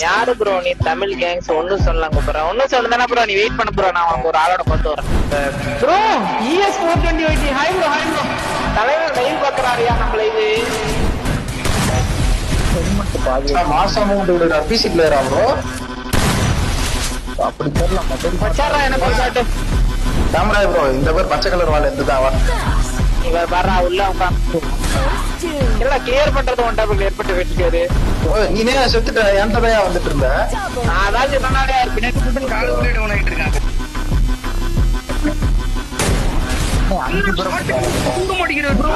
யாரு ப்ரோ நீ தமிழ் கேங்ஸ் ஒன்னு சொல்லலாம் கூப்பிடுறேன் ஒன்னு சொல்லுதானே ப்ரோ நீ வெயிட் பண்ண ப்ரோ நான் உனக்கு ஒரு ஆளோட கொண்டு வரேன் ப்ரோ ES 420 ஹாய் ப்ரோ தலைவர் லைவ் பாக்குறாரியா நம்மள இது மாசம் அமௌண்ட் பிசி பிளேயரா ப்ரோ அப்படி தெரியல மச்சாரா எனக்கு ஒரு ஷாட் கேமரா ப்ரோ இந்த பேர் பச்சை கலர் வால் எடுத்துதான் இவர் பாரா உள்ள உட்கார்ந்து இல்ல கிளியர் பண்றது ஒன் டாப் கிளியர் பண்ணிட்டு வெட்டிக்காரு நீனே செத்துட்ட என்கிட்டயா வந்துட்டு இருந்த நான் அதான் சொன்னாலே பின்னாடி போட்டு கால்குலேட் டவுன் ஆயிட்டு இருக்காங்க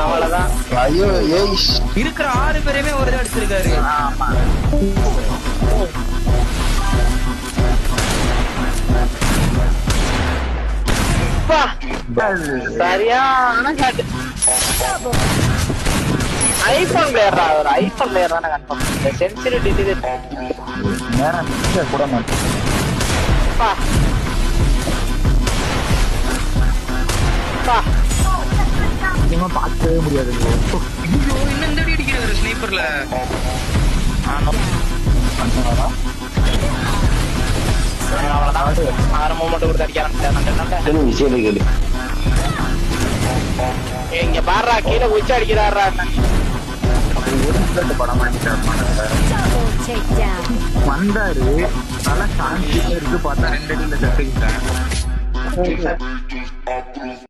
அவ்வளவுதான் ஐயோ ஏய் இருக்கிற 6 பேரையுமே ஒரே அடிச்சிருக்காரு ஆமா சரியான ஷாட் ஐபோன் பிளேயர் ஒரு ஐபோன் பிளேயர் தானே கன்ஃபார்ம் இந்த சென்சிட்டிவிட்டி இது நேரம் கூட மாட்டேன் பார்க்கவே முடியாது இன்னும் இந்த அடி அடிக்கிறாரு ஸ்னைப்பர்ல இங்க பாடுறா கீழே உச்சி அடிக்கிறாரா வந்தாரு நல்லா சாந்தி இருக்கு பார்த்தா 2 அடியில செத்துக்கிட்டேன்